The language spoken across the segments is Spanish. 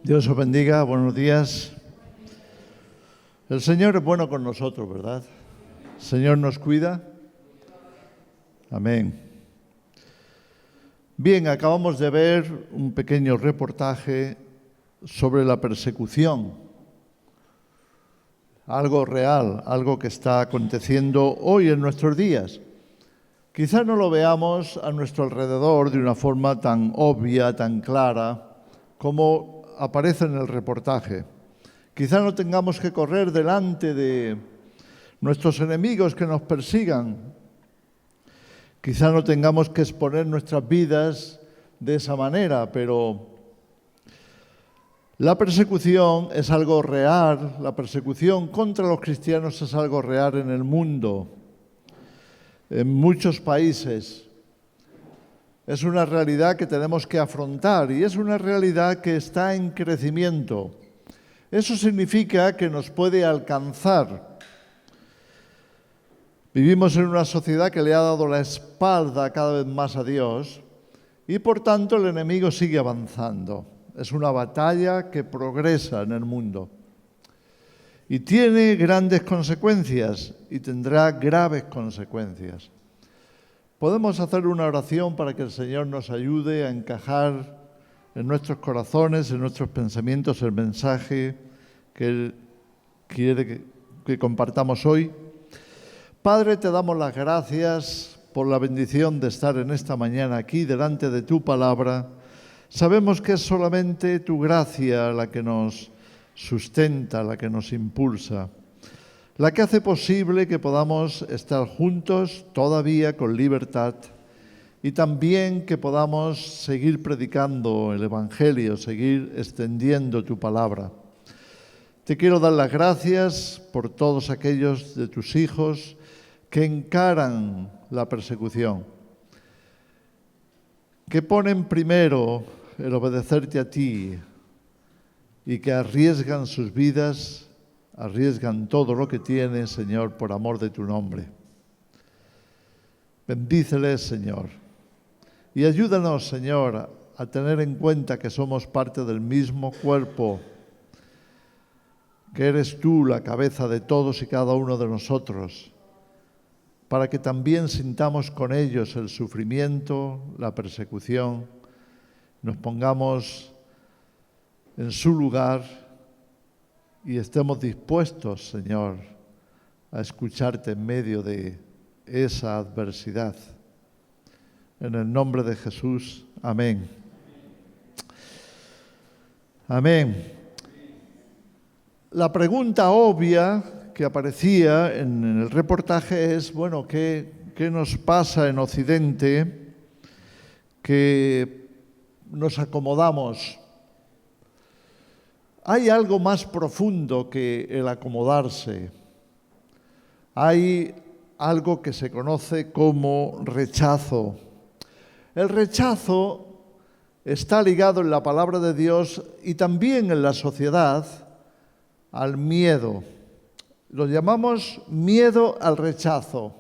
Dios os bendiga, buenos días. El Señor es bueno con nosotros, ¿verdad? El Señor nos cuida. Amén. Bien, acabamos de ver un pequeño reportaje sobre la persecución. Algo real, algo que está aconteciendo hoy en nuestros días. Quizá no lo veamos a nuestro alrededor de una forma tan obvia, tan clara, como aparece en el reportaje. Quizá no tengamos que correr delante de nuestros enemigos que nos persigan. Quizá no tengamos que exponer nuestras vidas de esa manera, pero la persecución es algo real, la persecución contra los cristianos es algo real en el mundo, en muchos países. Es una realidad que tenemos que afrontar y es una realidad que está en crecimiento. Eso significa que nos puede alcanzar. Vivimos en una sociedad que le ha dado la espalda cada vez más a Dios y por tanto el enemigo sigue avanzando. Es una batalla que progresa en el mundo y tiene grandes consecuencias y tendrá graves consecuencias. Podemos hacer una oración para que el Señor nos ayude a encajar en nuestros corazones, en nuestros pensamientos, el mensaje que Él quiere que compartamos hoy. Padre, te damos las gracias por la bendición de estar en esta mañana aquí delante de tu palabra. Sabemos que es solamente tu gracia la que nos sustenta, la que nos impulsa, la que hace posible que podamos estar juntos todavía con libertad y también que podamos seguir predicando el Evangelio, seguir extendiendo tu palabra. Te quiero dar las gracias por todos aquellos de tus hijos que encaran la persecución, que ponen primero el obedecerte a ti y que arriesgan sus vidas, arriesgan todo lo que tienen, Señor, por amor de tu nombre. Bendíceles, Señor, y ayúdanos, Señor, a tener en cuenta que somos parte del mismo cuerpo, que eres tú la cabeza de todos y cada uno de nosotros, para que también sintamos con ellos el sufrimiento, la persecución, nos pongamos en su lugar y estemos dispuestos, Señor, a escucharte en medio de esa adversidad. En el nombre de Jesús, amén. Amén. La pregunta obvia que aparecía en el reportaje es, bueno, ¿qué nos pasa en Occidente que nos acomodamos? Hay algo más profundo que el acomodarse. Hay algo que se conoce como rechazo. El rechazo está ligado en la palabra de Dios y también en la sociedad al miedo. Lo llamamos miedo al rechazo.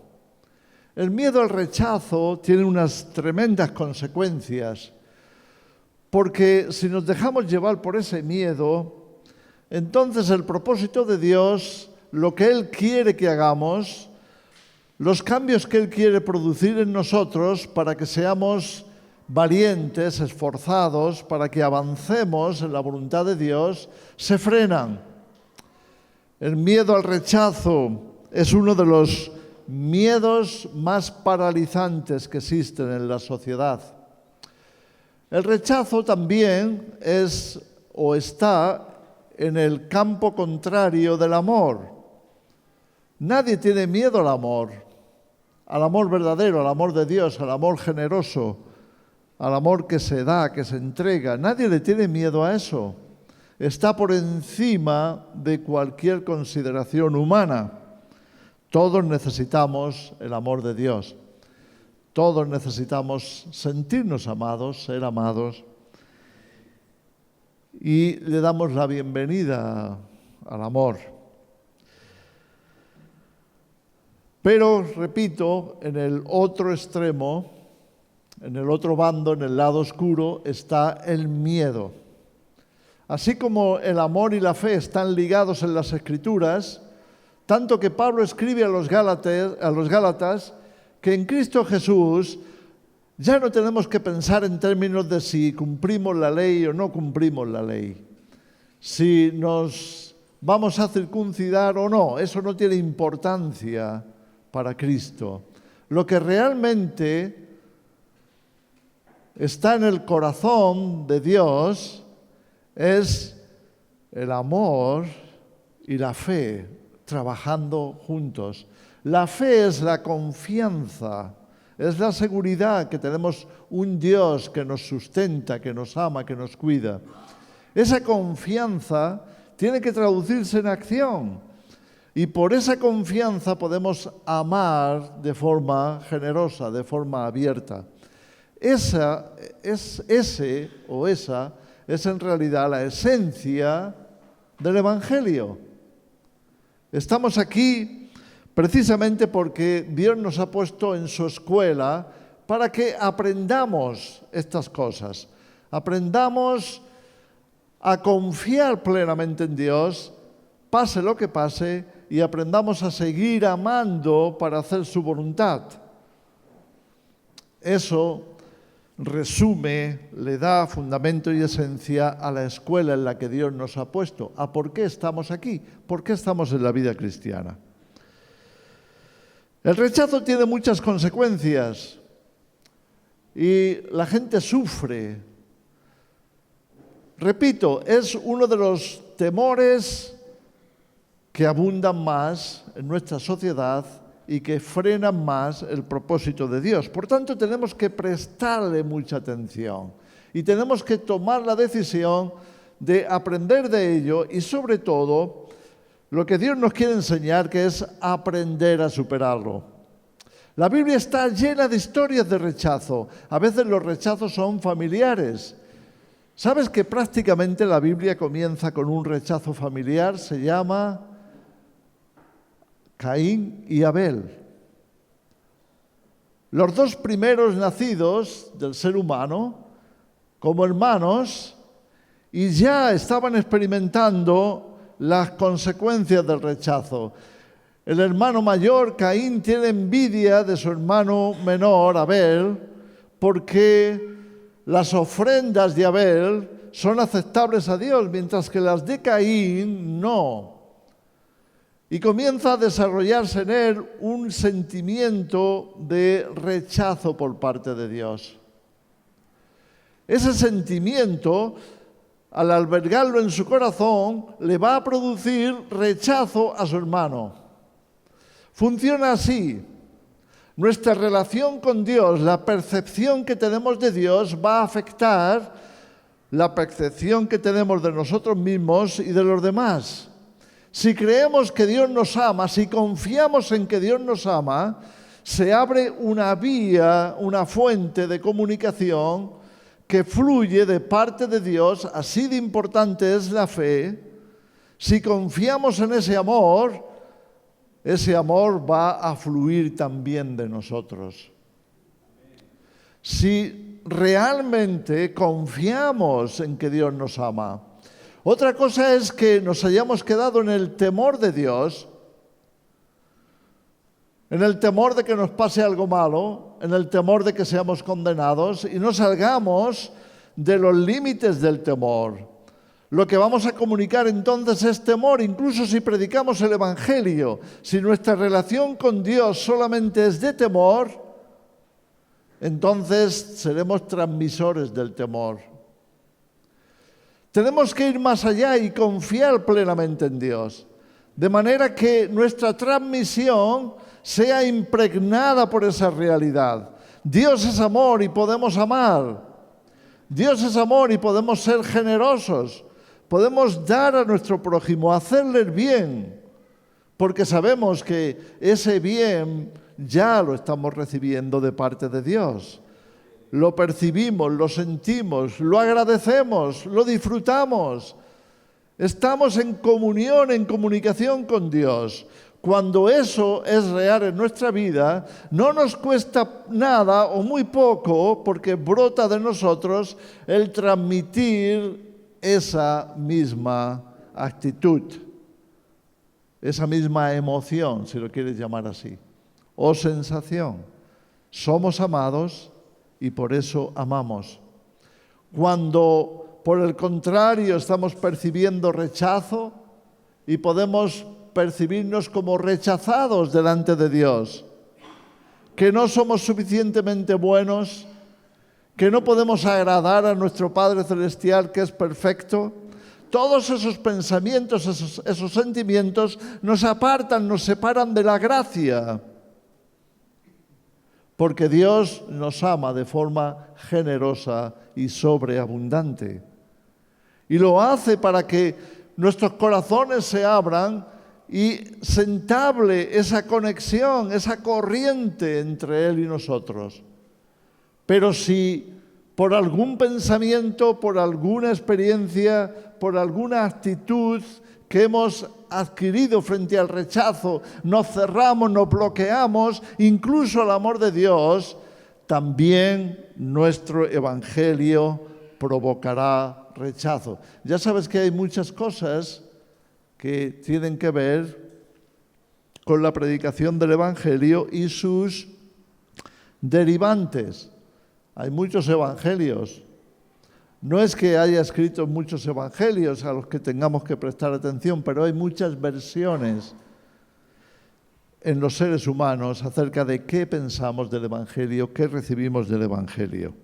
El miedo al rechazo tiene unas tremendas consecuencias, porque si nos dejamos llevar por ese miedo, entonces el propósito de Dios, lo que Él quiere que hagamos, los cambios que Él quiere producir en nosotros para que seamos valientes, esforzados, para que avancemos en la voluntad de Dios, se frenan. El miedo al rechazo es uno de los miedos más paralizantes que existen en la sociedad. El rechazo también es o está en el campo contrario del amor. Nadie tiene miedo al amor verdadero, al amor de Dios, al amor generoso, al amor que se da, que se entrega. Nadie le tiene miedo a eso. Está por encima de cualquier consideración humana. Todos necesitamos el amor de Dios. Todos necesitamos sentirnos amados, ser amados. Y le damos la bienvenida al amor. Pero, repito, en el otro extremo, en el otro bando, en el lado oscuro, está el miedo. así como el amor y la fe están ligados en las Escrituras, tanto que Pablo escribe a los Gálatas que en Cristo Jesús ya no tenemos que pensar en términos de si cumplimos la ley o no cumplimos la ley, si nos vamos a circuncidar o no, eso no tiene importancia para Cristo. Lo que realmente está en el corazón de Dios es el amor y la fe trabajando juntos. La fe es la confianza, es la seguridad que tenemos un Dios que nos sustenta, que nos ama, que nos cuida. Esa confianza tiene que traducirse en acción y por esa confianza podemos amar de forma generosa, de forma abierta. Esa es en realidad la esencia del Evangelio. Estamos aquí precisamente porque Dios nos ha puesto en su escuela para que aprendamos estas cosas. Aprendamos a confiar plenamente en Dios, pase lo que pase, y aprendamos a seguir amando para hacer su voluntad. Eso resume, le da fundamento y esencia a la escuela en la que Dios nos ha puesto. ¿A por qué estamos aquí? ¿Por qué estamos en la vida cristiana? El rechazo tiene muchas consecuencias y la gente sufre. Repito, es uno de los temores que abundan más en nuestra sociedad y que frenan más el propósito de Dios. Por tanto, tenemos que prestarle mucha atención y tenemos que tomar la decisión de aprender de ello y, sobre todo, lo que Dios nos quiere enseñar, que es aprender a superarlo. La Biblia está llena de historias de rechazo. A veces los rechazos son familiares. ¿Sabes que prácticamente la Biblia comienza con un rechazo familiar? Se llama Caín y Abel. Los dos primeros nacidos del ser humano, como hermanos, y ya estaban experimentando las consecuencias del rechazo. El hermano mayor, Caín, tiene envidia de su hermano menor, Abel, porque las ofrendas de Abel son aceptables a Dios, mientras que las de Caín no. Y comienza a desarrollarse en él un sentimiento de rechazo por parte de Dios. Ese sentimiento, al albergarlo en su corazón, le va a producir rechazo a su hermano. Funciona así. Nuestra relación con Dios, la percepción que tenemos de Dios, va a afectar la percepción que tenemos de nosotros mismos y de los demás. Si creemos que Dios nos ama, si confiamos en que Dios nos ama, se abre una vía, una fuente de comunicación que fluye de parte de Dios. Así de importante es la fe. Si confiamos en ese amor va a fluir también de nosotros. Si realmente confiamos en que Dios nos ama. Otra cosa es que nos hayamos quedado en el temor de Dios, en el temor de que nos pase algo malo, en el temor de que seamos condenados y no salgamos de los límites del temor. Lo que vamos a comunicar entonces es temor, incluso si predicamos el Evangelio. Si nuestra relación con Dios solamente es de temor, entonces seremos transmisores del temor. Tenemos que ir más allá y confiar plenamente en Dios, de manera que nuestra transmisión sea impregnada por esa realidad. Dios es amor y podemos amar. Dios es amor y podemos ser generosos. Podemos dar a nuestro prójimo, hacerle bien, porque sabemos que ese bien ya lo estamos recibiendo de parte de Dios. Lo percibimos, lo sentimos, lo agradecemos, lo disfrutamos. Estamos en comunión, en comunicación con Dios. Cuando eso es real en nuestra vida, no nos cuesta nada o muy poco, porque brota de nosotros el transmitir esa misma actitud, esa misma emoción, si lo quieres llamar así, o sensación. Somos amados y por eso amamos. Cuando, por el contrario, estamos percibiendo rechazo y podemos percibirnos como rechazados delante de Dios, que no somos suficientemente buenos, que no podemos agradar a nuestro Padre Celestial, que es perfecto, todos esos pensamientos, esos sentimientos nos apartan, nos separan de la gracia, porque Dios nos ama de forma generosa y sobreabundante. Y lo hace para que nuestros corazones se abran y se entable esa conexión, esa corriente entre Él y nosotros. Pero si por algún pensamiento, por alguna experiencia, por alguna actitud que hemos adquirido frente al rechazo, nos cerramos, nos bloqueamos, incluso al amor de Dios, también nuestro evangelio provocará rechazo. Ya sabes que hay muchas cosas que tienen que ver con la predicación del evangelio y sus derivantes. Hay muchos evangelios. No es que haya escrito muchos evangelios a los que tengamos que prestar atención, pero hay muchas versiones en los seres humanos acerca de qué pensamos del evangelio, qué recibimos del evangelio.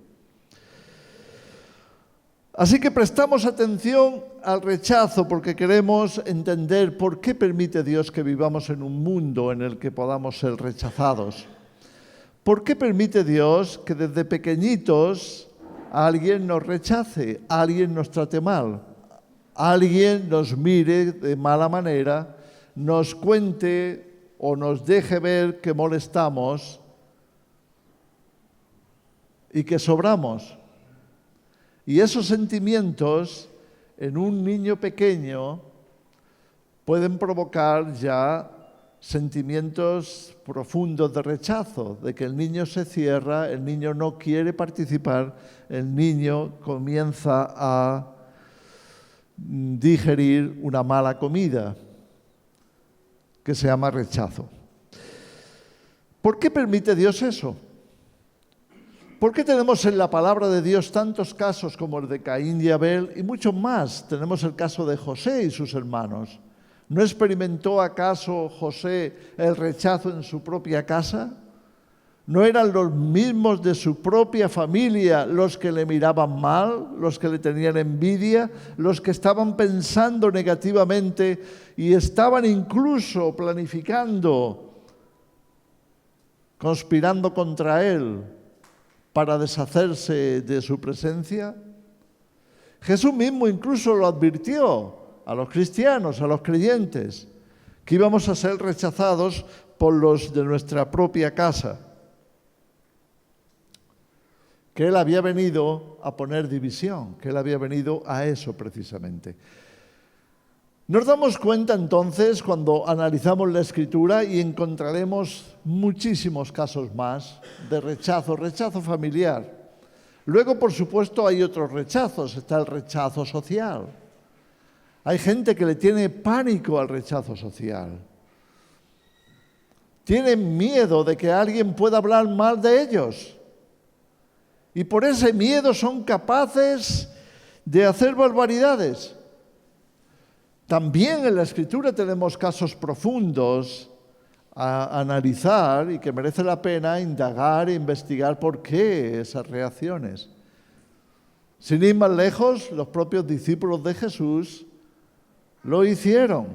Así que prestamos atención al rechazo porque queremos entender por qué permite Dios que vivamos en un mundo en el que podamos ser rechazados. ¿Por qué permite Dios que desde pequeñitos alguien nos rechace, alguien nos trate mal, alguien nos mire de mala manera, nos cuente o nos deje ver que molestamos y que sobramos? Y esos sentimientos en un niño pequeño pueden provocar ya sentimientos profundos de rechazo, de que el niño se cierra, el niño no quiere participar, el niño comienza a digerir una mala comida, que se llama rechazo. ¿Por qué permite Dios eso? ¿Por qué tenemos en la palabra de Dios tantos casos como el de Caín y Abel y muchos más? Tenemos el caso de José y sus hermanos. ¿No experimentó acaso José el rechazo en su propia casa? ¿No eran los mismos de su propia familia los que le miraban mal, los que le tenían envidia, los que estaban pensando negativamente y estaban incluso planificando, conspirando contra él para deshacerse de su presencia? Jesús mismo incluso lo advirtió a los cristianos, a los creyentes, que íbamos a ser rechazados por los de nuestra propia casa, que Él había venido a poner división, que Él había venido a eso precisamente. Nos damos cuenta entonces cuando analizamos la Escritura y encontraremos muchísimos casos más de rechazo familiar. Luego, por supuesto, hay otros rechazos, está el rechazo social. Hay gente que le tiene pánico al rechazo social. Tienen miedo de que alguien pueda hablar mal de ellos. Y por ese miedo son capaces de hacer barbaridades. También en la Escritura tenemos casos profundos a analizar y que merece la pena indagar e investigar por qué esas reacciones. Sin ir más lejos, los propios discípulos de Jesús lo hicieron,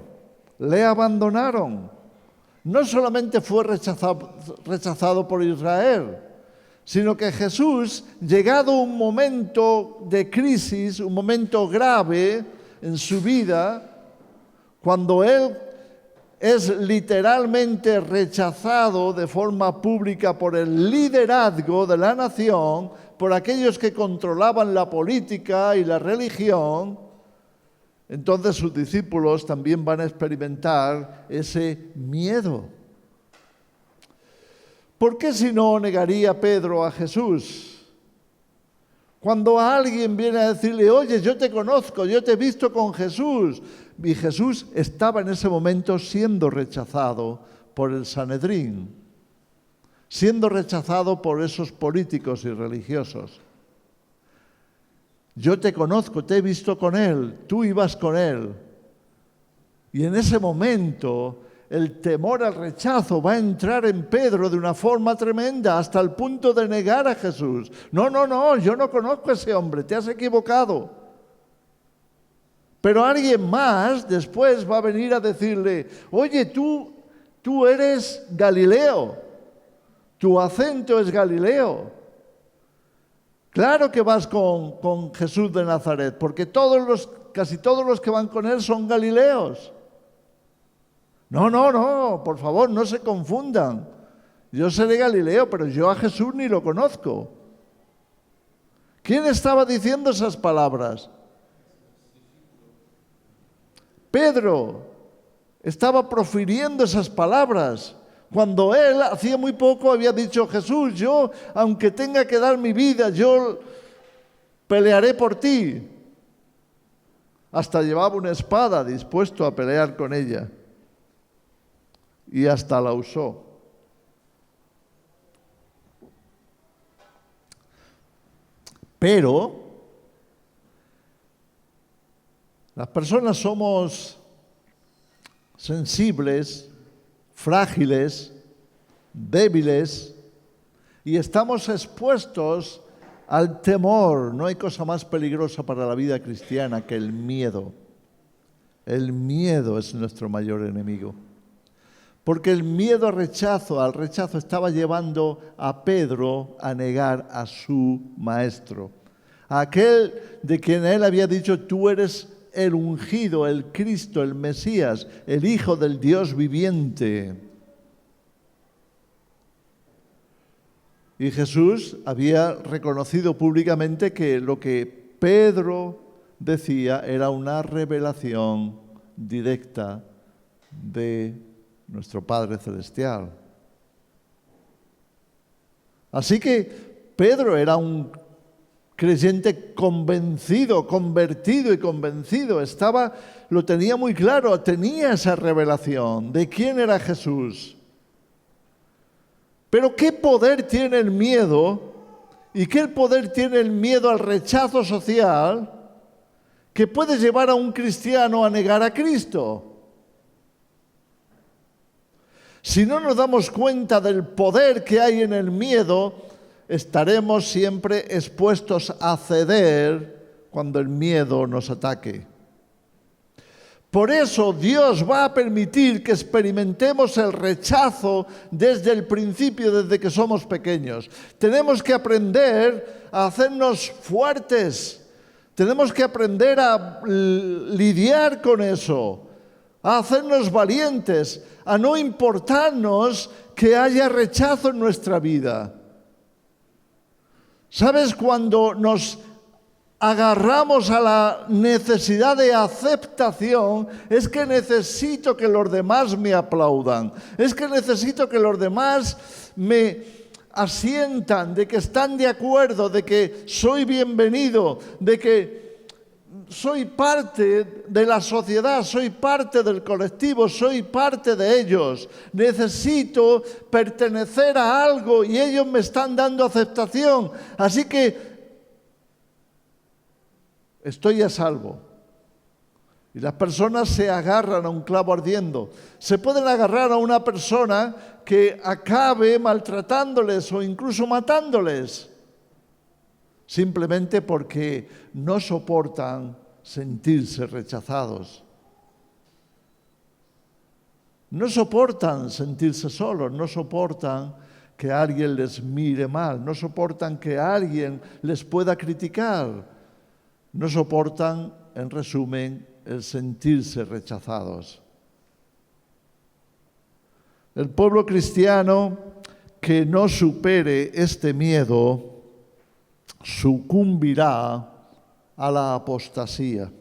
le abandonaron. No solamente fue rechazado por Israel, sino que Jesús, llegado un momento de crisis, un momento grave en su vida, cuando Él es literalmente rechazado de forma pública por el liderazgo de la nación, por aquellos que controlaban la política y la religión, entonces sus discípulos también van a experimentar ese miedo. ¿Por qué si no negaría Pedro a Jesús? Cuando alguien viene a decirle, oye, yo te conozco, yo te he visto con Jesús. Y Jesús estaba en ese momento siendo rechazado por el Sanedrín, siendo rechazado por esos políticos y religiosos. Yo te conozco, te he visto con él, tú ibas con él. Y en ese momento el temor al rechazo va a entrar en Pedro de una forma tremenda hasta el punto de negar a Jesús. No, yo no conozco a ese hombre, te has equivocado. Pero alguien más después va a venir a decirle, oye, tú eres Galileo, tu acento es Galileo. Claro que vas con Jesús de Nazaret, porque casi todos los que van con él son galileos. No, por favor, no se confundan. Yo seré Galileo, pero yo a Jesús ni lo conozco. ¿Quién estaba diciendo esas palabras? Pedro estaba profiriendo esas palabras cuando él hacía muy poco había dicho, Jesús, yo, aunque tenga que dar mi vida, yo pelearé por ti. Hasta llevaba una espada dispuesto a pelear con ella. Y hasta la usó. Pero las personas somos sensibles, frágiles, débiles y estamos expuestos al temor. No hay cosa más peligrosa para la vida cristiana que el miedo. El miedo es nuestro mayor enemigo. Porque el miedo al rechazo estaba llevando a Pedro a negar a su maestro. A aquel de quien él había dicho, tú eres el ungido, el Cristo, el Mesías, el Hijo del Dios viviente. Y Jesús había reconocido públicamente que lo que Pedro decía era una revelación directa de nuestro Padre Celestial. Así que Pedro era un creyente convencido, convertido y convencido. Lo tenía muy claro, tenía esa revelación de quién era Jesús. Pero ¿qué poder tiene el miedo? ¿Y qué poder tiene el miedo al rechazo social que puede llevar a un cristiano a negar a Cristo? Si no nos damos cuenta del poder que hay en el miedo, estaremos siempre expuestos a ceder cuando el miedo nos ataque. Por eso Dios va a permitir que experimentemos el rechazo desde el principio, desde que somos pequeños. Tenemos que aprender a hacernos fuertes. Tenemos que aprender a lidiar con eso, a hacernos valientes, a no importarnos que haya rechazo en nuestra vida. ¿Sabes? Cuando nos agarramos a la necesidad de aceptación, es que necesito que los demás me aplaudan, es que necesito que los demás me asientan, de que están de acuerdo, de que soy bienvenido, de que soy parte de la sociedad, soy parte del colectivo, soy parte de ellos. Necesito pertenecer a algo y ellos me están dando aceptación. Así que estoy a salvo. Y las personas se agarran a un clavo ardiendo. Se pueden agarrar a una persona que acabe maltratándoles o incluso matándoles, simplemente porque no soportan sentirse rechazados. No soportan sentirse solos, no soportan que alguien les mire mal, no soportan que alguien les pueda criticar, no soportan, en resumen, el sentirse rechazados. El pueblo cristiano que no supere este miedo sucumbirá a la apostasía.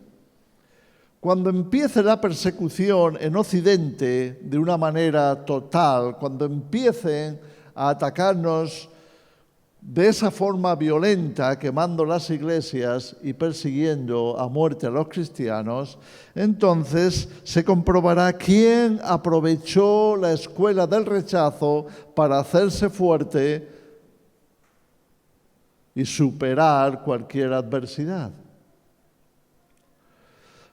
Cuando empiece la persecución en Occidente de una manera total, cuando empiecen a atacarnos de esa forma violenta, quemando las iglesias y persiguiendo a muerte a los cristianos, entonces se comprobará quién aprovechó la escuela del rechazo para hacerse fuerte y superar cualquier adversidad.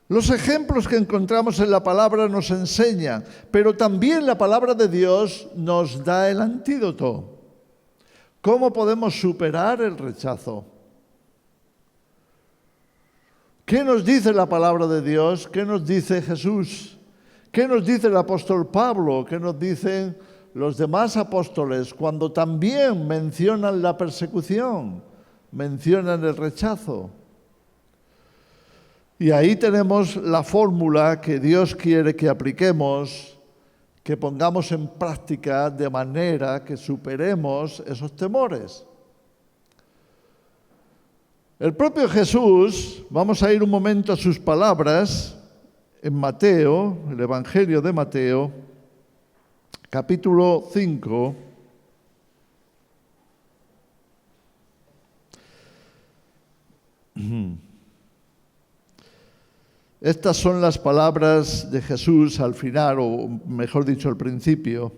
Los ejemplos que encontramos en la palabra nos enseñan, pero también la palabra de Dios nos da el antídoto. ¿Cómo podemos superar el rechazo? ¿Qué nos dice la palabra de Dios? ¿Qué nos dice Jesús? ¿Qué nos dice el apóstol Pablo? ¿Qué nos dicen los demás apóstoles cuando también mencionan la persecución, mencionan el rechazo? Y ahí tenemos la fórmula que Dios quiere que apliquemos, que pongamos en práctica de manera que superemos esos temores. El propio Jesús, vamos a ir un momento a sus palabras, en Mateo, el Evangelio de Mateo, capítulo 5, Estas son las palabras de Jesús al final, o mejor dicho, al principio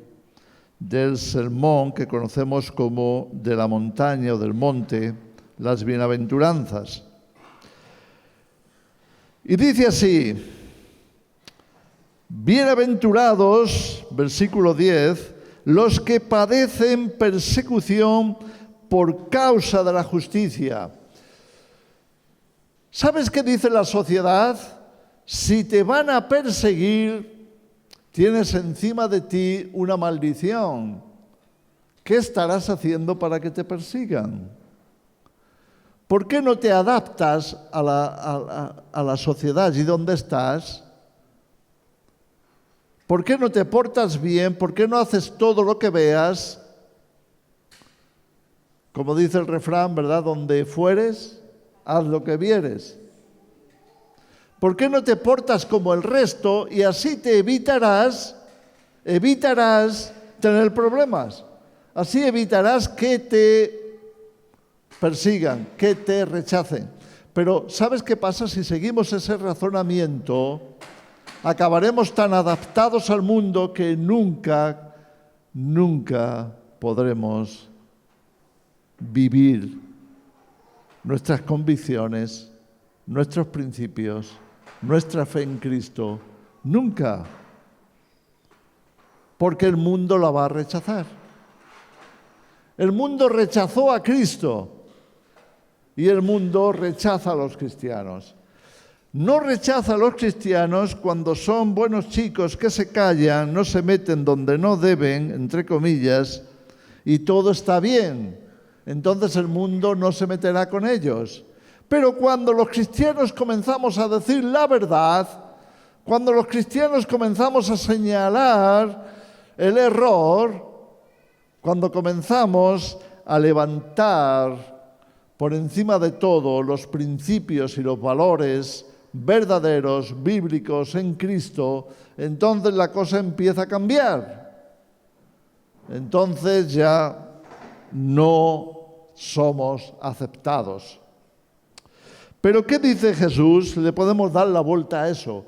del sermón que conocemos como de la montaña o del monte, las bienaventuranzas. Y dice así: bienaventurados, versículo 10, los que padecen persecución por causa de la justicia. ¿Sabes qué dice la sociedad? Si te van a perseguir, tienes encima de ti una maldición. ¿Qué estarás haciendo para que te persigan? ¿Por qué no te adaptas a la sociedad? ¿Y dónde estás? ¿Por qué no te portas bien? ¿Por qué no haces todo lo que veas? Como dice el refrán, ¿verdad? Donde fueres, haz lo que vieres. ¿Por qué no te portas como el resto y así te evitarás tener problemas? Así evitarás que te persigan, que te rechacen. Pero ¿sabes qué pasa? Si seguimos ese razonamiento, acabaremos tan adaptados al mundo que nunca podremos vivir nuestras convicciones, nuestros principios, nuestra fe en Cristo, nunca, porque el mundo la va a rechazar. El mundo rechazó a Cristo y el mundo rechaza a los cristianos. No rechaza a los cristianos cuando son buenos chicos que se callan, no se meten donde no deben, entre comillas, y todo está bien. Entonces el mundo no se meterá con ellos. Pero cuando los cristianos comenzamos a decir la verdad, cuando los cristianos comenzamos a señalar el error, cuando comenzamos a levantar por encima de todo los principios y los valores verdaderos, bíblicos en Cristo, entonces la cosa empieza a cambiar. Entonces ya no somos aceptados. Pero ¿qué dice Jesús? Le podemos dar la vuelta a eso.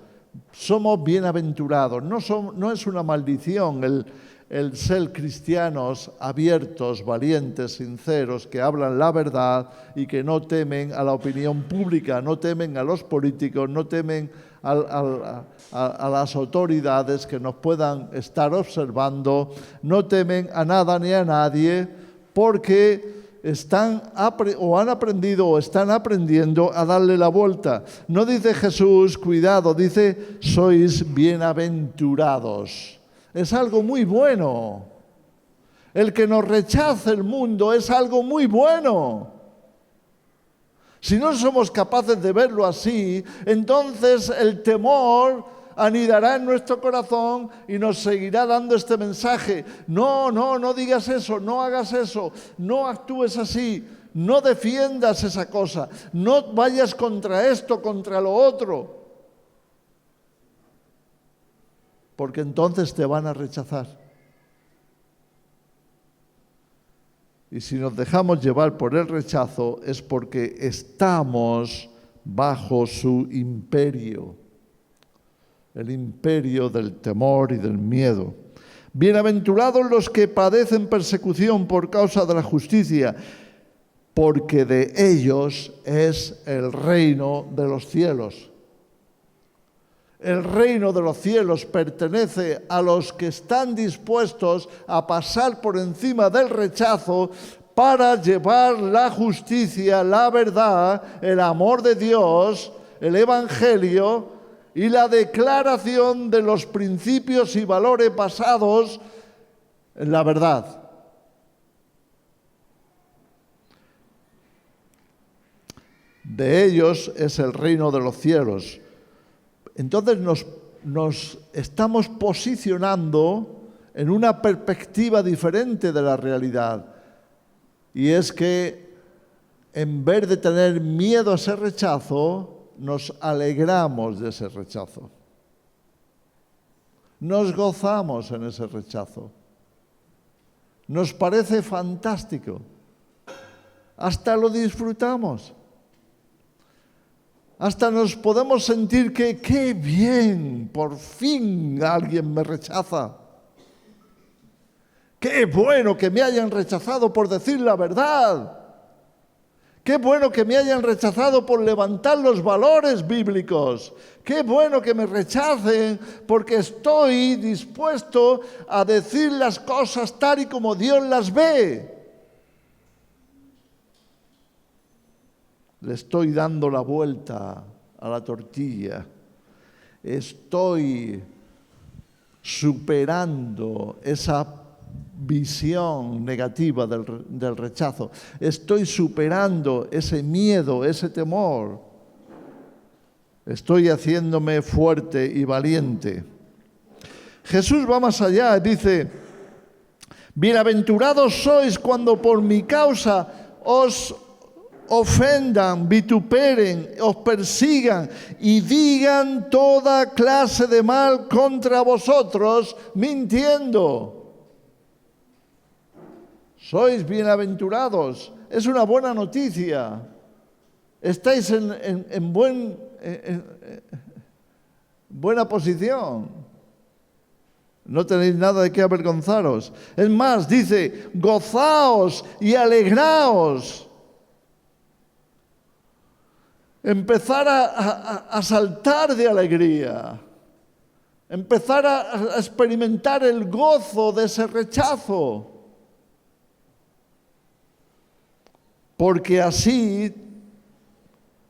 Somos bienaventurados. No es una maldición el ser cristianos abiertos, valientes, sinceros, que hablan la verdad y que no temen a la opinión pública, no temen a los políticos, no temen a las autoridades que nos puedan estar observando, no temen a nada ni a nadie, porque están aprendiendo a darle la vuelta. No dice Jesús, cuidado, dice, sois bienaventurados. Es algo muy bueno. El que nos rechace el mundo es algo muy bueno. Si no somos capaces de verlo así, entonces el temor anidará en nuestro corazón y nos seguirá dando este mensaje. No digas eso, no hagas eso, no actúes así, no defiendas esa cosa, no vayas contra esto, contra lo otro. Porque entonces te van a rechazar. Y si nos dejamos llevar por el rechazo es porque estamos bajo su imperio, el imperio del temor y del miedo. Bienaventurados los que padecen persecución por causa de la justicia, porque de ellos es el reino de los cielos. El reino de los cielos pertenece a los que están dispuestos a pasar por encima del rechazo para llevar la justicia, la verdad, el amor de Dios, el evangelio y la declaración de los principios y valores basados en la verdad. De ellos es el reino de los cielos. Entonces nos estamos posicionando en una perspectiva diferente de la realidad. Y es que en vez de tener miedo a ese rechazo, nos alegramos de ese rechazo. Nos gozamos en ese rechazo. Nos parece fantástico. Hasta lo disfrutamos. Hasta nos podemos sentir que qué bien, por fin alguien me rechaza. Qué bueno que me hayan rechazado por decir la verdad. Qué bueno que me hayan rechazado por levantar los valores bíblicos. Qué bueno que me rechacen porque estoy dispuesto a decir las cosas tal y como Dios las ve. Le estoy dando la vuelta a la tortilla. Estoy superando esa visión negativa del rechazo. Estoy superando ese miedo, ese temor. Estoy haciéndome fuerte y valiente. Jesús va más allá, dice: bienaventurados sois cuando por mi causa os ofendan, vituperen, os persigan y digan toda clase de mal contra vosotros, mintiendo. Sois bienaventurados. Es una buena noticia. Estáis en buena posición. No tenéis nada de qué avergonzaros. Es más, dice: gozaos y alegraos. Empezar a saltar de alegría. Empezar a experimentar el gozo de ese rechazo. Porque así,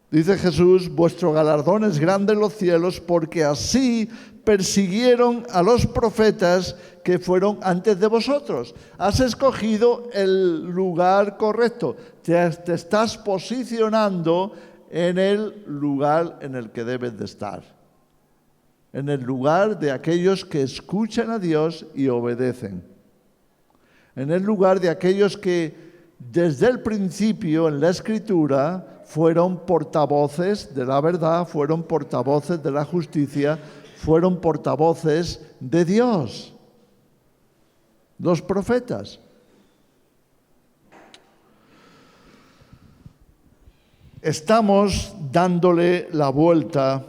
dice Jesús, vuestro galardón es grande en los cielos, porque así persiguieron a los profetas que fueron antes de vosotros. Has escogido el lugar correcto. Te estás posicionando en el lugar en el que debes de estar. En el lugar de aquellos que escuchan a Dios y obedecen. En el lugar de aquellos que desde el principio en la Escritura fueron portavoces de la verdad, fueron portavoces de la justicia, fueron portavoces de Dios. Los profetas. Estamos dándole la vuelta,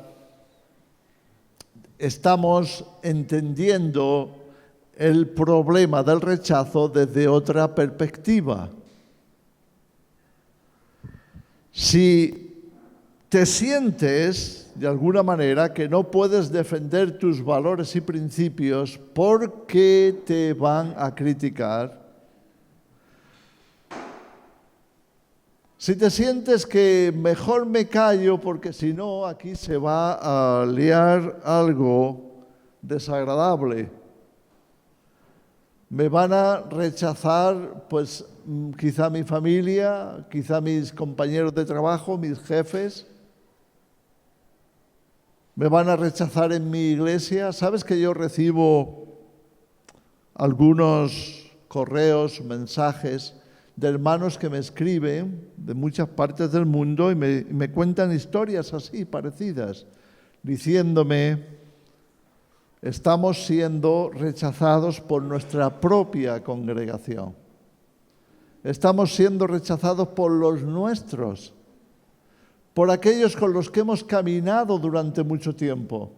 estamos entendiendo el problema del rechazo desde otra perspectiva. Si te sientes de alguna manera que no puedes defender tus valores y principios porque te van a criticar, si te sientes que mejor me callo porque si no aquí se va a liar algo desagradable, me van a rechazar pues quizá mi familia, quizá mis compañeros de trabajo, mis jefes, me van a rechazar en mi iglesia. ¿Sabes que yo recibo algunos correos, mensajes de hermanos que me escriben de muchas partes del mundo y me cuentan historias así, parecidas, diciéndome: estamos siendo rechazados por nuestra propia congregación. Estamos siendo rechazados por los nuestros, por aquellos con los que hemos caminado durante mucho tiempo.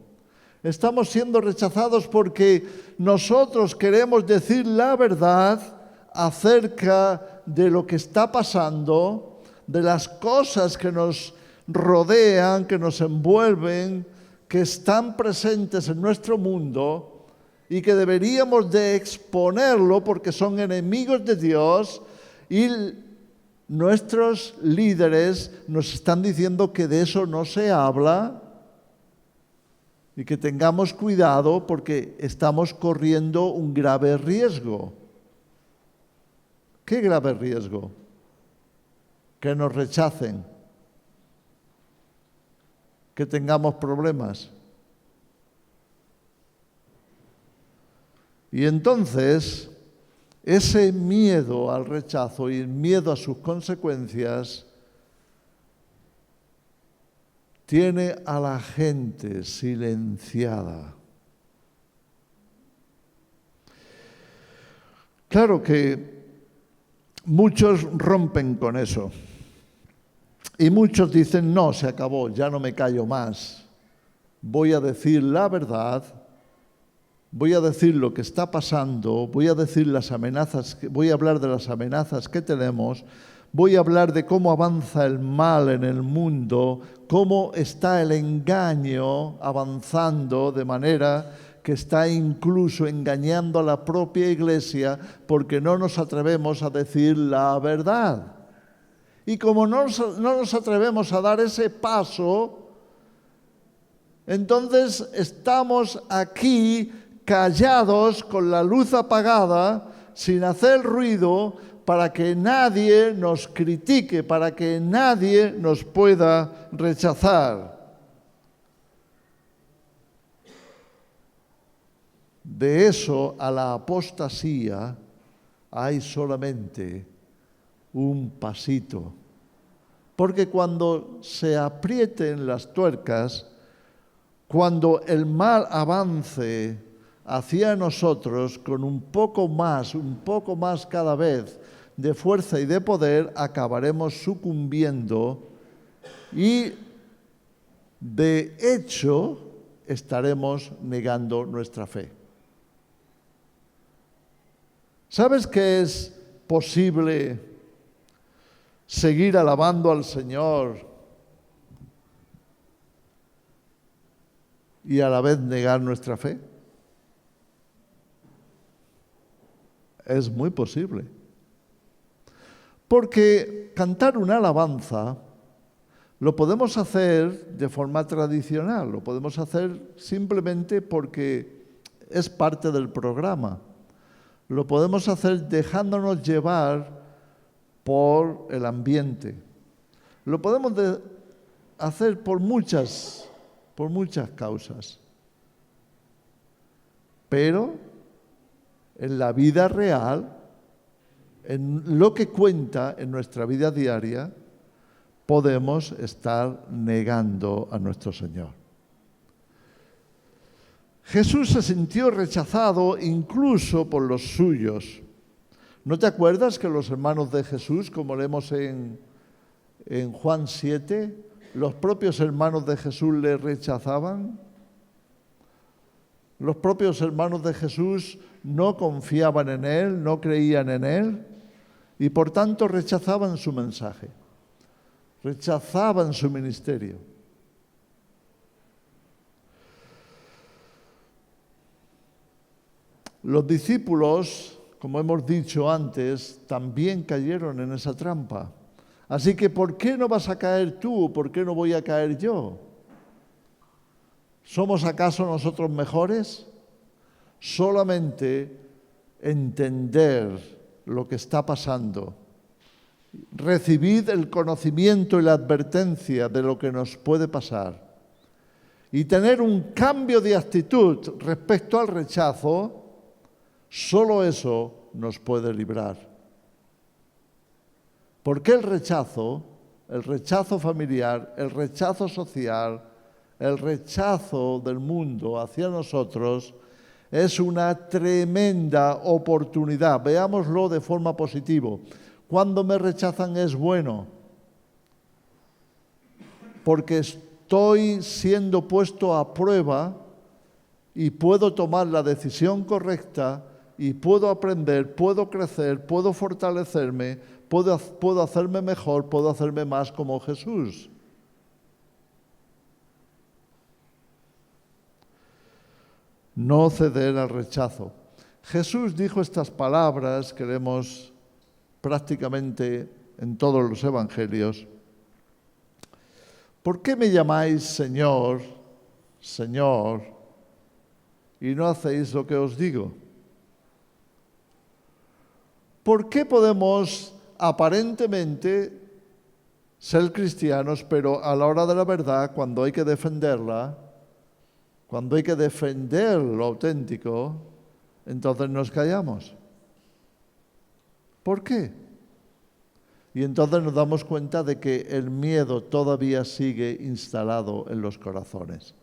Estamos siendo rechazados porque nosotros queremos decir la verdad acerca de lo que está pasando, de las cosas que nos rodean, que nos envuelven, que están presentes en nuestro mundo y que deberíamos de exponerlo porque son enemigos de Dios, y nuestros líderes nos están diciendo que de eso no se habla y que tengamos cuidado porque estamos corriendo un grave riesgo. ¿Qué grave riesgo? Que nos rechacen, que tengamos problemas. Y entonces, ese miedo al rechazo y el miedo a sus consecuencias tiene a la gente silenciada. Claro que muchos rompen con eso. Y muchos dicen, no, se acabó, ya no me callo más. Voy a decir la verdad, voy a decir lo que está pasando, voy a decir las amenazas, voy a hablar de las amenazas que tenemos, voy a hablar de cómo avanza el mal en el mundo, cómo está el engaño avanzando de manera que está incluso engañando a la propia iglesia porque no nos atrevemos a decir la verdad. Y como no nos atrevemos a dar ese paso, entonces estamos aquí callados, con la luz apagada, sin hacer ruido, para que nadie nos critique, para que nadie nos pueda rechazar. De eso a la apostasía hay solamente un pasito. Porque cuando se aprieten las tuercas, cuando el mal avance hacia nosotros con un poco más cada vez de fuerza y de poder, acabaremos sucumbiendo y de hecho estaremos negando nuestra fe. ¿Sabes que es posible seguir alabando al Señor y a la vez negar nuestra fe? Es muy posible. Porque cantar una alabanza lo podemos hacer de forma tradicional, lo podemos hacer simplemente porque es parte del programa. Lo podemos hacer dejándonos llevar por el ambiente. Lo podemos hacer por muchas causas. Pero en la vida real, en lo que cuenta en nuestra vida diaria, podemos estar negando a nuestro Señor. Jesús se sintió rechazado incluso por los suyos. ¿No te acuerdas que los hermanos de Jesús, como leemos en Juan 7, los propios hermanos de Jesús le rechazaban? Los propios hermanos de Jesús no confiaban en Él, no creían en Él y por tanto rechazaban su mensaje, rechazaban su ministerio. Los discípulos, como hemos dicho antes, también cayeron en esa trampa. Así que, ¿por qué no vas a caer tú? ¿Por qué no voy a caer yo? ¿Somos acaso nosotros mejores? Solamente entender lo que está pasando. Recibid el conocimiento y la advertencia de lo que nos puede pasar. Y tener un cambio de actitud respecto al rechazo, solo eso nos puede librar. Porque el rechazo familiar, el rechazo social, el rechazo del mundo hacia nosotros es una tremenda oportunidad. Veámoslo de forma positiva. cuando me rechazan es bueno, porque estoy siendo puesto a prueba y puedo tomar la decisión correcta y puedo aprender, puedo crecer, puedo fortalecerme, puedo hacerme mejor, puedo hacerme más como Jesús. No ceder al rechazo. Jesús dijo estas palabras que leemos prácticamente en todos los evangelios. ¿Por qué me llamáis Señor, Señor, y no hacéis lo que os digo? ¿Por qué podemos aparentemente ser cristianos, pero a la hora de la verdad, cuando hay que defenderla, cuando hay que defender lo auténtico, entonces nos callamos? ¿Por qué? Y entonces nos damos cuenta de que el miedo todavía sigue instalado en los corazones.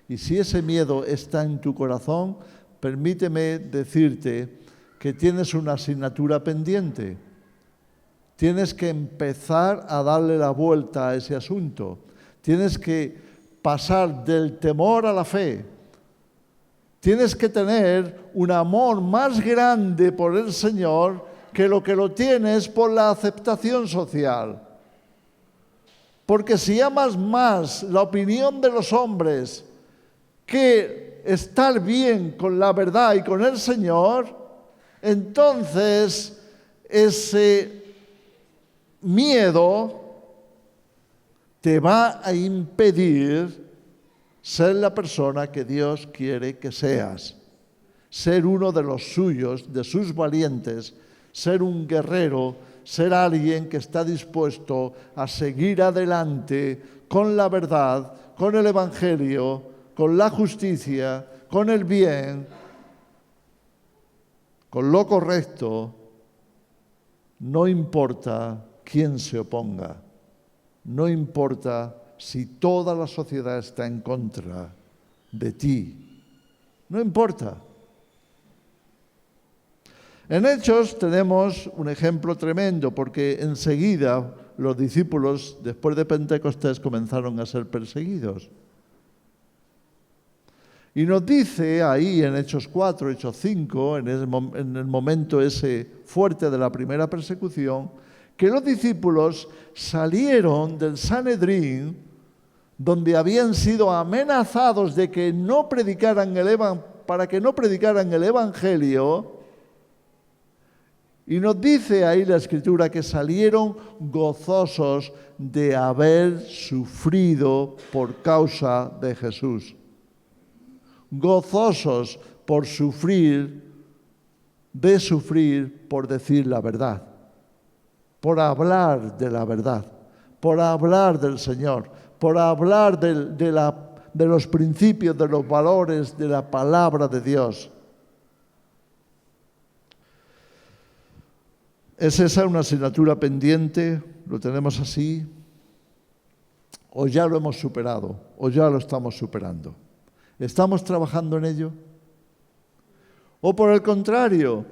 Y si ese miedo está en tu corazón, permíteme decirte que tienes una asignatura pendiente. Tienes que empezar a darle la vuelta a ese asunto. Tienes que pasar del temor a la fe. Tienes que tener un amor más grande por el Señor que lo tienes por la aceptación social. Porque si amas más la opinión de los hombres que estar bien con la verdad y con el Señor, entonces ese miedo te va a impedir ser la persona que Dios quiere que seas, ser uno de los suyos, de sus valientes, ser un guerrero, ser alguien que está dispuesto a seguir adelante con la verdad, con el Evangelio, con la justicia, con el bien, con lo correcto, no importa quién se oponga, no importa si toda la sociedad está en contra de ti, no importa. En Hechos tenemos un ejemplo tremendo, porque enseguida los discípulos, después de Pentecostés, comenzaron a ser perseguidos. Y nos dice ahí en Hechos 4, Hechos 5, en el momento ese fuerte de la primera persecución, que los discípulos salieron del Sanedrín, donde habían sido amenazados de que no predicaran para que no predicaran el Evangelio. Y nos dice ahí la Escritura que salieron gozosos de haber sufrido por causa de Jesús. Gozosos por sufrir por decir la verdad, por hablar de la verdad, por hablar del Señor, por hablar de los principios, de los valores, de la palabra de Dios. ¿Es esa una asignatura pendiente? ¿Lo tenemos así? ¿O ya lo hemos superado? ¿O ya lo estamos superando? ¿Estamos trabajando en ello? ¿O por el contrario,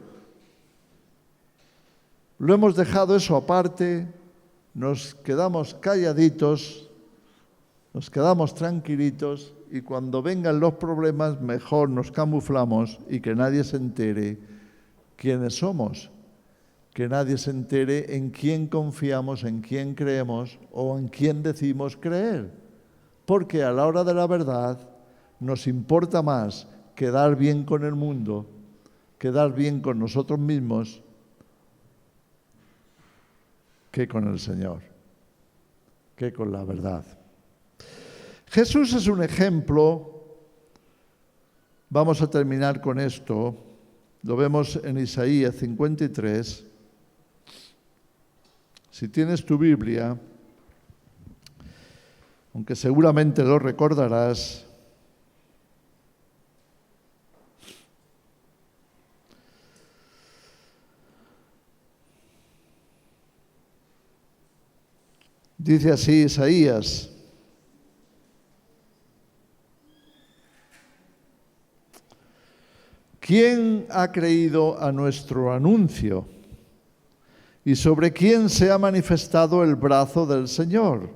lo hemos dejado eso aparte, nos quedamos calladitos, nos quedamos tranquilitos y cuando vengan los problemas mejor nos camuflamos y que nadie se entere quiénes somos? Que nadie se entere en quién confiamos, en quién creemos o en quién decimos creer. Porque a la hora de la verdad nos importa más quedar bien con el mundo, quedar bien con nosotros mismos, que con el Señor, que con la verdad. Jesús es un ejemplo. Vamos a terminar con esto. Lo vemos en Isaías 53. Si tienes tu Biblia, aunque seguramente lo recordarás, dice así Isaías: ¿quién ha creído a nuestro anuncio? y sobre quien se ha manifestado el brazo del Señor.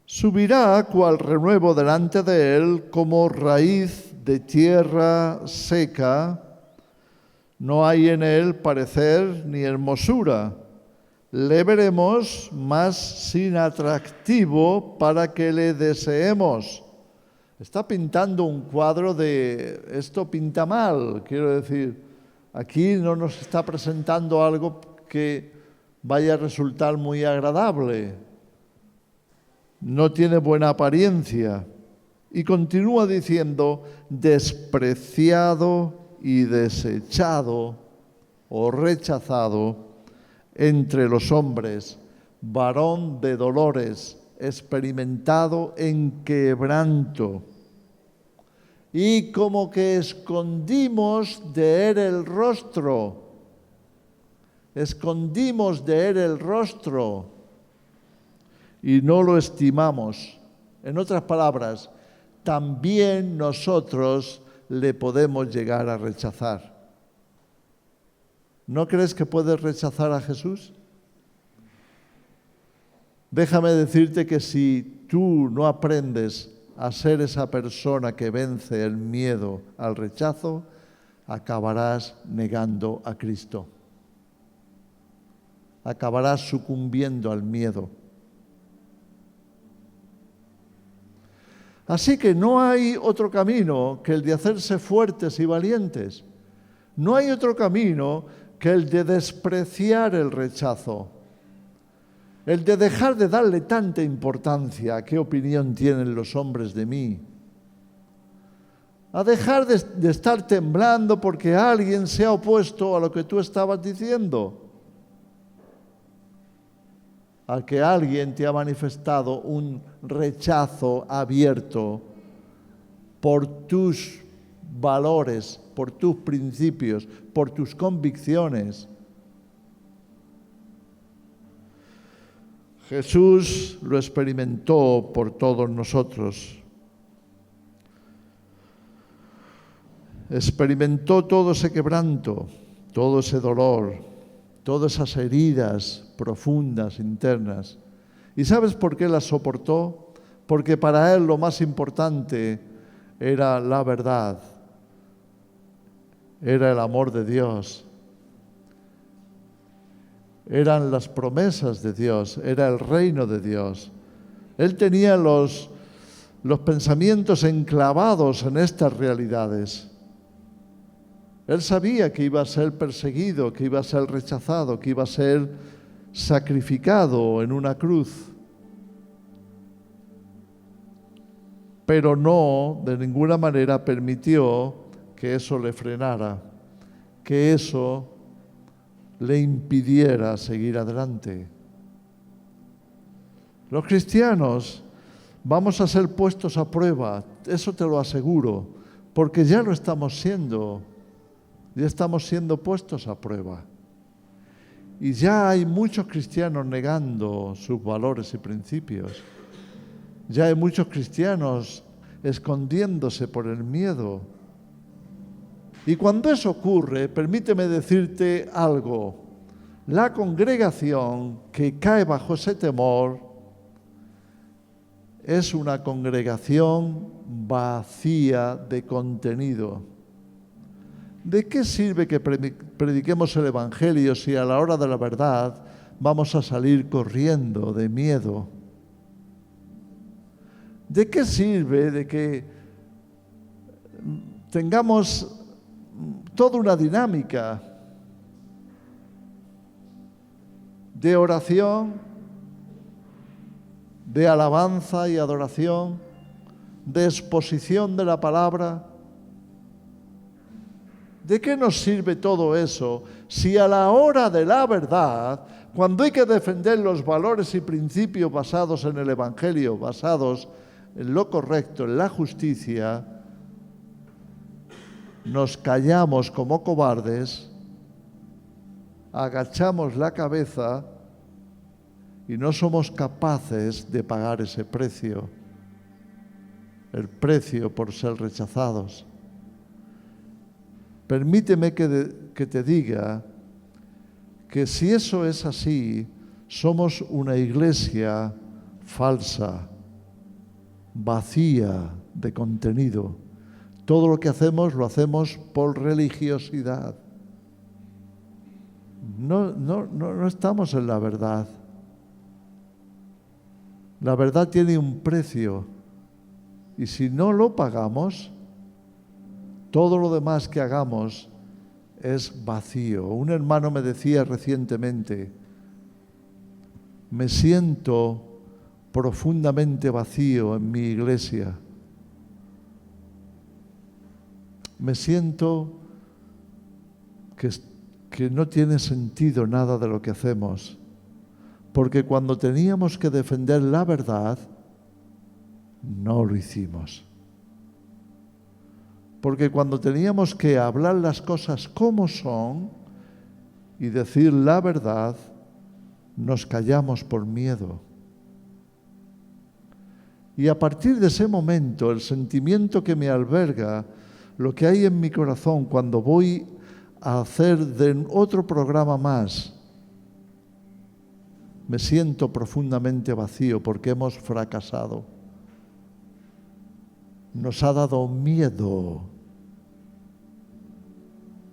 Subirá cual renuevo delante de él como raíz de tierra seca. No hay en él parecer ni hermosura. Le veremos, mas sin atractivo para que le deseemos. Está pintando un cuadro de esto pinta mal, quiero decir. Aquí no nos está presentando algo que vaya a resultar muy agradable. No tiene buena apariencia. Y continúa diciendo, despreciado y desechado o rechazado entre los hombres, varón de dolores, experimentado en quebranto. Y como que escondimos de él el rostro. Escondimos de él el rostro y no lo estimamos. En otras palabras, también nosotros le podemos llegar a rechazar. ¿No crees que puedes rechazar a Jesús? Déjame decirte que si tú no aprendes a ser esa persona que vence el miedo al rechazo, acabarás negando a Cristo. Acabarás sucumbiendo al miedo. Así que no hay otro camino que el de hacerse fuertes y valientes. No hay otro camino que el de despreciar el rechazo. El de dejar de darle tanta importancia a qué opinión tienen los hombres de mí. A dejar de estar temblando porque alguien se ha opuesto a lo que tú estabas diciendo. A que alguien te ha manifestado un rechazo abierto por tus valores, por tus principios, por tus convicciones. Jesús lo experimentó por todos nosotros. Experimentó todo ese quebranto, todo ese dolor, todas esas heridas profundas, internas. ¿Y sabes por qué las soportó? Porque para él lo más importante era la verdad, era el amor de Dios. Eran las promesas de Dios, era el reino de Dios. Él tenía los pensamientos enclavados en estas realidades. Él sabía que iba a ser perseguido, que iba a ser rechazado, que iba a ser sacrificado en una cruz. Pero no, de ninguna manera, permitió que eso le frenara, que eso le impidiera seguir adelante. Los cristianos vamos a ser puestos a prueba, eso te lo aseguro, porque ya lo estamos siendo, ya estamos siendo puestos a prueba. Y ya hay muchos cristianos negando sus valores y principios. Ya hay muchos cristianos escondiéndose por el miedo. Y cuando eso ocurre, permíteme decirte algo. La congregación que cae bajo ese temor es una congregación vacía de contenido. ¿De qué sirve que prediquemos el Evangelio si a la hora de la verdad vamos a salir corriendo de miedo? ¿De qué sirve de que tengamos toda una dinámica de oración, de alabanza y adoración, de exposición de la palabra? ¿De qué nos sirve todo eso si a la hora de la verdad, cuando hay que defender los valores y principios basados en el Evangelio, basados en lo correcto, en la justicia, nos callamos como cobardes, agachamos la cabeza y no somos capaces de pagar ese precio, el precio por ser rechazados? Permíteme que te diga que si eso es así, somos una iglesia falsa, vacía de contenido. Todo lo que hacemos lo hacemos por religiosidad. No estamos en la verdad. La verdad tiene un precio y si no lo pagamos, todo lo demás que hagamos es vacío. Un hermano me decía recientemente, me siento profundamente vacío en mi iglesia. Me siento que no tiene sentido nada de lo que hacemos, porque cuando teníamos que defender la verdad, no lo hicimos. Porque cuando teníamos que hablar las cosas como son y decir la verdad, nos callamos por miedo. Y a partir de ese momento, el sentimiento que me alberga, lo que hay en mi corazón cuando voy a hacer de otro programa más, me siento profundamente vacío porque hemos fracasado. Nos ha dado miedo.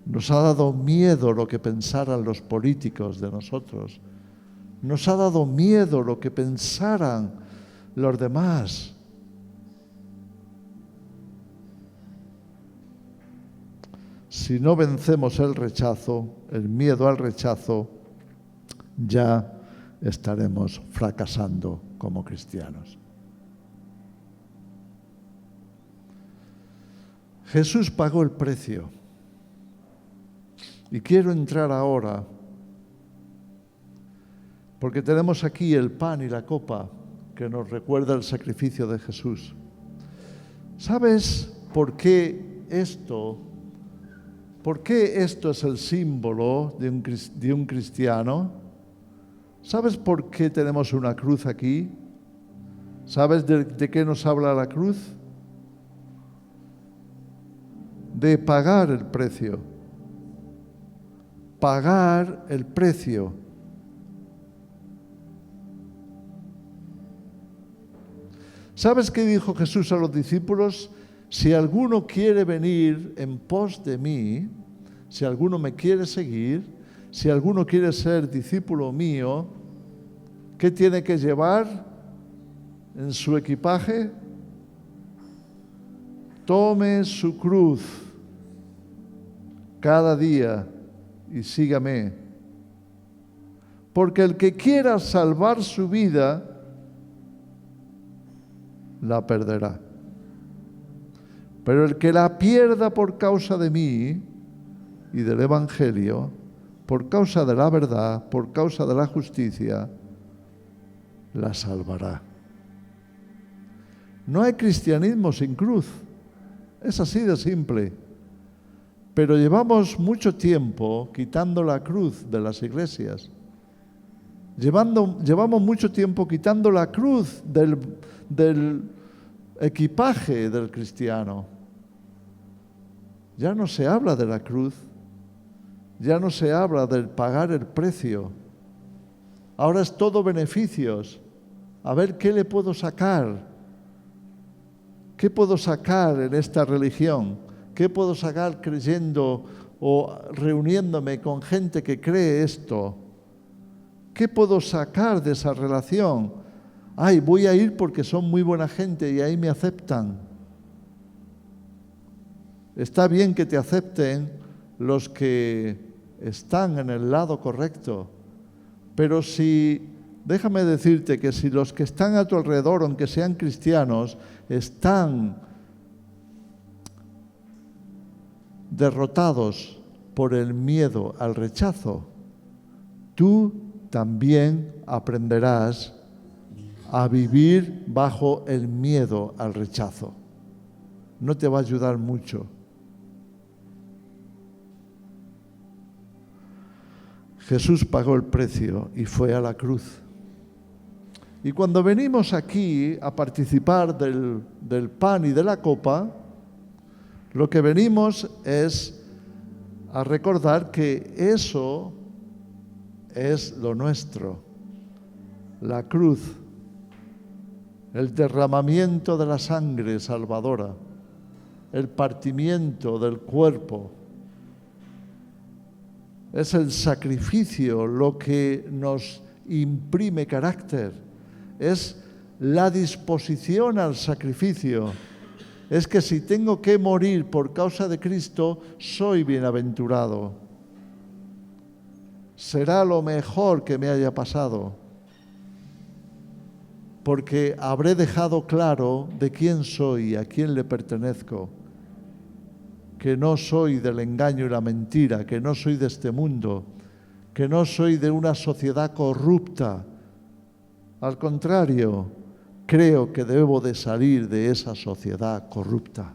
Nos ha dado miedo lo que pensaran los políticos de nosotros. Nos ha dado miedo lo que pensaran los demás. Si no vencemos el rechazo, el miedo al rechazo, ya estaremos fracasando como cristianos. Jesús pagó el precio. Y quiero entrar ahora, porque tenemos aquí el pan y la copa que nos recuerda el sacrificio de Jesús. ¿Sabes por qué esto? ¿Por qué esto es el símbolo de un cristiano? ¿Sabes por qué tenemos una cruz aquí? ¿Sabes de qué nos habla la cruz? De pagar el precio. Pagar el precio. ¿Sabes qué dijo Jesús a los discípulos? Si alguno quiere venir en pos de mí, si alguno me quiere seguir, si alguno quiere ser discípulo mío, ¿qué tiene que llevar en su equipaje? Tome su cruz cada día y sígame. Porque el que quiera salvar su vida, la perderá. Pero el que la pierda por causa de mí y del Evangelio, por causa de la verdad, por causa de la justicia, la salvará. No hay cristianismo sin cruz. Es así de simple. Pero llevamos mucho tiempo quitando la cruz de las iglesias. Llevamos mucho tiempo quitando la cruz del equipaje del cristiano. Ya no se habla de la cruz, ya no se habla del pagar el precio. Ahora es todo beneficios. A ver qué le puedo sacar. ¿Qué puedo sacar en esta religión? ¿Qué puedo sacar creyendo o reuniéndome con gente que cree esto? ¿Qué puedo sacar de esa relación? Ay, voy a ir porque son muy buena gente y ahí me aceptan. Está bien que te acepten los que están en el lado correcto, pero déjame decirte que si los que están a tu alrededor, aunque sean cristianos, están derrotados por el miedo al rechazo, tú también aprenderás a vivir bajo el miedo al rechazo. No te va a ayudar mucho. Jesús pagó el precio y fue a la cruz. Y cuando venimos aquí a participar del pan y de la copa, lo que venimos es a recordar que eso es lo nuestro. La cruz, el derramamiento de la sangre salvadora, el partimiento del cuerpo, es el sacrificio lo que nos imprime carácter, es la disposición al sacrificio. Es que si tengo que morir por causa de Cristo, soy bienaventurado. Será lo mejor que me haya pasado, porque habré dejado claro de quién soy y a quién le pertenezco, que no soy del engaño y la mentira, que no soy de este mundo, que no soy de una sociedad corrupta. Al contrario, creo que debo de salir de esa sociedad corrupta.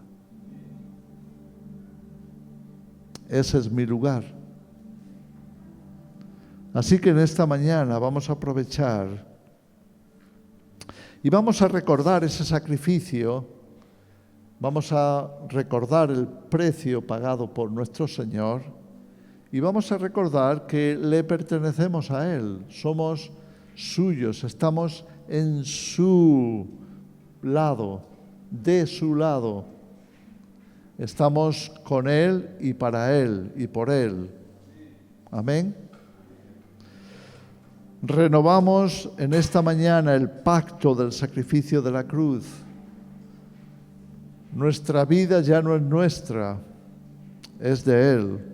Ese es mi lugar. Así que en esta mañana vamos a aprovechar y vamos a recordar ese sacrificio, vamos a recordar el precio pagado por nuestro Señor y vamos a recordar que le pertenecemos a Él, somos suyos, estamos en su lado, de su lado. Estamos con Él y para Él y por Él. Amén. Renovamos en esta mañana el pacto del sacrificio de la cruz. Nuestra vida ya no es nuestra, es de Él.